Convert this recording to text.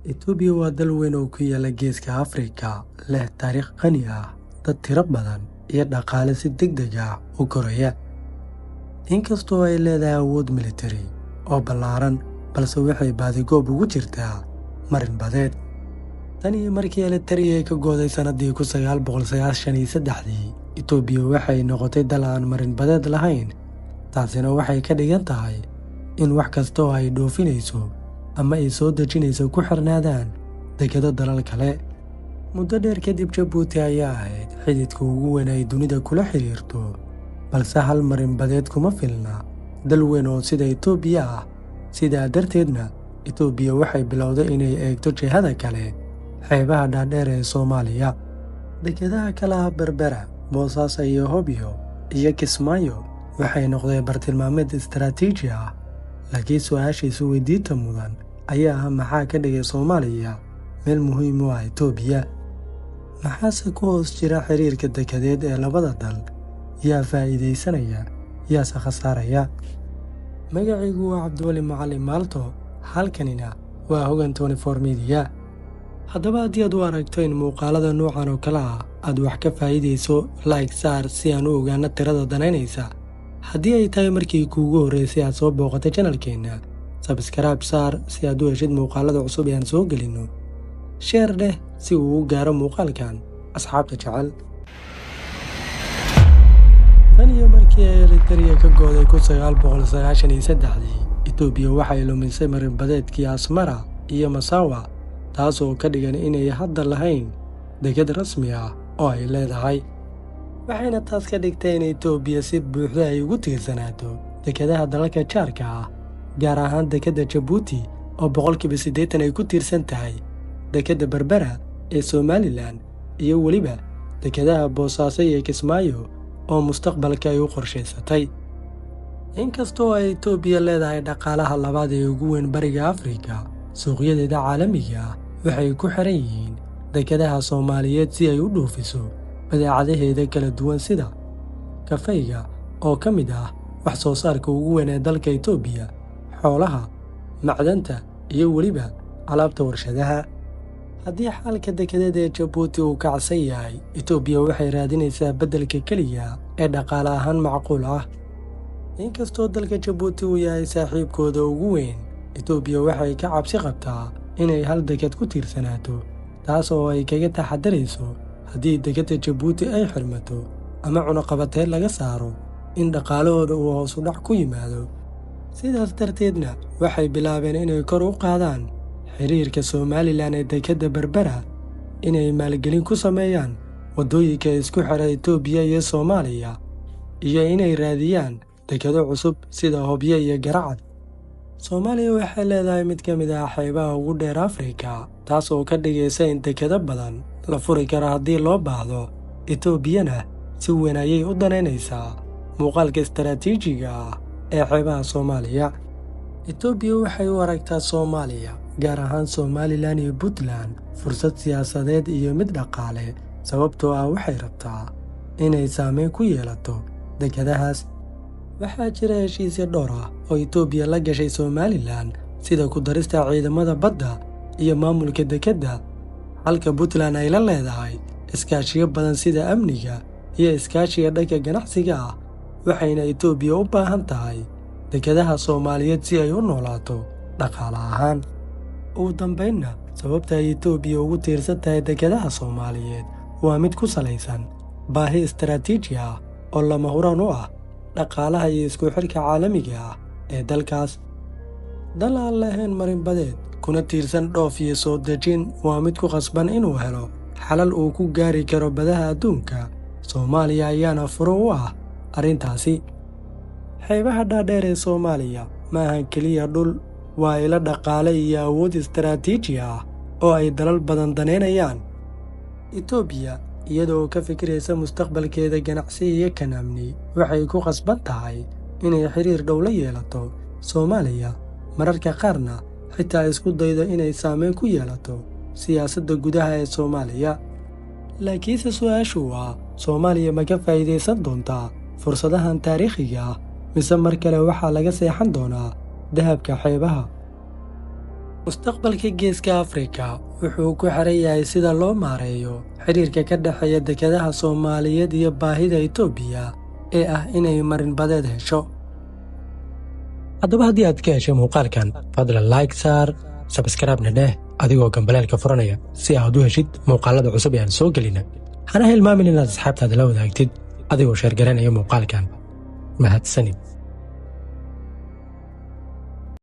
Itoobiya waa dal weyn oo ku yaala Geeska Afrika, leh taariikh qani ah, dad tiro badan, iyo dhaqaale si degdeg ah u koraya. Inkastoo ay leedahay awood militari oo ballaaran, balse waxay baadigoob ugu jirtaa marin badeed. Tan iyo markii Eritrea ay ka go'day sanadii 1993, Itoobiya waxay noqotay dal aan marin badeed lahayn. Taasina waxay ka dhigan tahay in wax kasta oo ay dhoofinayso ama ay soo dejinayso ku xirnaadaan dekedo dalal kale. Muddo dheer kadib, Jabuuti ayaa ahayd xididka ugu weyn ay dunida kula xiriirto, balse hal marin badeed kuma filna dal weyn oo sida Itoobiya ah. Sidaa darteedna, Itoobiya waxay bilowday inay eegto jihada kale, xeebaha dhaadheer ee Soomaaliya. Dekedaha kale ah Berbera, Boosaaso iyo Hobyo iyo Kismaayo waxay noqdeen bartilmaameed istaraatiiji ah. Laakiin su'aashiisa weydiinta mudan ayaa ah, maxaa ka dhigay Soomaaliya meel muhiim u ah Itoobiya? Maxaase ku hoos jira xiriirka dekedeed ee labada dal? Yaa faa'iidaysanaya, yaase khasaaraya? Magacaygu waa Cabdiweli Macalin Maalto, halkanina waa Hogan 24 Media. Haddaba haddii aad u aragto in muuqaalada noocan oo kale ah aad wax ka faa'iidayso, like saar si aan u ogaano tirada danaynaysa. Haddii ay tahay markii kuugu horreysay aad soo booqatay channelkeena, subscribe saar si aad u heshid muuqaalada cusub ee aan soo gelino. Share dheh si uu u gaaro muuqaalkan asxaabta jecel. Tan iyo markii ay Eritrea ka go'day 1993, Itoobiya waxay lumisay marin badeedkii Asmara iyo Massawa, taasoo ka dhigan inay hadda lahayn deked rasmi ah oo ay leedahay. Waxayna taas ka dhigtay in Itoobiya si buuxda ay ugu tiirsanaato dekedaha dalalka jaarka ah, gaar ahaan dekedda Jabuuti oo 80% ay ku tiirsan tahay dekedda Berbera ee Somaliland, iyo weliba dekedaha Boosaaso iyo Kismaayo oo mustaqbalka ay u qorshaysatay. Inkastoo ay Itoobiya leedahay dhaqaalaha labaad ee ugu weyn Bariga Afrika, suuqyadeeda caalamiga ah waxay ku xiran yihiin dekedaha Soomaaliyeed si ay u dhoofiso badeecadaheeda kala duwan sida kafeyga oo ka mid ah wax soo saarka ugu weyn ee dalka Itoobiya, xoolaha, macdanta iyo weliba alaabta warshadaha. Haddii xaalka dekedeed ee Jabuuti uu kacsan yahay, Itoobiya waxay raadinaysaa beddelka keliya ee dhaqaale ahaan macquul ah. Inkastoo dalka Jabuuti uu yahay saaxiibkooda ugu weyn, Itoobiya waxay ka cabsi qabtaa inay hal deked ku tiirsanaato, taas oo ay kaga taxadarayso haddii dekedda Jabuuti ay xirmato ama cunaqabateed laga saaro in dhaqaalahooda uu hoos u dhac ku yimaado. Sidaas darteedna waxay bilaabeen inay kor u qaadaan xiriirka Somaliland ee dekedda Berbera, inay maalgelin ku sameeyaan waddooyinka isku xira Itoobiya iyo Soomaaliya, iyo inay raadiyaan dekedo cusub sida Hobyo iyo Garacad. Soomaaliya waxay leedahay mid ka mid ah xeebaha ugu dheer Afrika, taas oo ka dhigaysa in dekedo badan la furi karo haddii loo baahdo. Itoobiyana si weyn ayay u danaynaysaa muuqaalka istaraatiijiga ah ee xeebaha Soomaaliya. Itoobiya waxay u aragtaa Soomaaliya, gaar ahaan Somaliland iyo Puntland, fursad siyaasadeed iyo mid dhaqaale, sababtoo ah waxay rabtaa inay saameyn ku yeelato dekedahaas. Waxaa jira heshiisyo dhowr ah oo Itoobiya la gashay Somaliland, sida ku darista ciidamada badda iyo maamulka dekedda, halka Puntland ay la leedahay iskaashiyo badan sida amniga iyo iskaashiga dhanka ganacsiga ah. Waxayna Itoobiya u baahan tahay dekedaha Soomaaliyeed si ay u noolaato dhaqaale ahaan. Ugu dambeynna, sababta ay Itoobiya ugu tiirsan tahay dekedaha Soomaaliyeed waa mid ku salaysan baahi istaraatiiji ah oo lama huraan u ah dhaqaalaha iyo isku xirka caalamiga ah ee dalkaas. Dal aan lahayn marin badeed kuna tiirsan dhoof iyo soo dejin waa mid ku khasban inuu helo xalal uu ku gaari karo badaha adduunka. Soomaaliya ayaana furo u ah arrintaasi. Xeebaha dhaadheer ee Soomaaliya ma ahan keliya dhul, waa ilo dhaqaale iyo awood istaraatiiji ah oo ay dalal badan danaynayaan. Itoobiya, iyadoo ka fikiraysa mustaqbalkeeda ganacsi iyo kan amni, waxay ku khasban tahay inay xiriir dhow la yeelato Soomaaliya, mararka qaarna xitaa isku daydo inay saameyn ku yeelato siyaasadda gudaha ee Soomaaliya. Laakiinse su'aashu waa, Soomaaliya ma ka faa'iidaysan doontaa fursadahan taariikhiga ah, mise mar kale waxaa laga seexan doonaa dahabka xeebaha? mustaqbalka geeska Afrika wuxuu ku xiran yahay sida loo maareeyo xiriirka ka dhexeeya dekedaha Soomaaliyeed iyo baahida Itoobiya ee ah inay marin badeed hesho. haddaba haddii aad ka heshay muuqaalkan fadlan like saar subscribe-na dheh adigoo gambaleelka furanaya si aad u heshid muuqaalada cusub ee aan soo gelina. hana hilmaamin inaad asxaabtaada la wadaagtid adigoo sheer garanaya muuqaalkan. mahadsanid.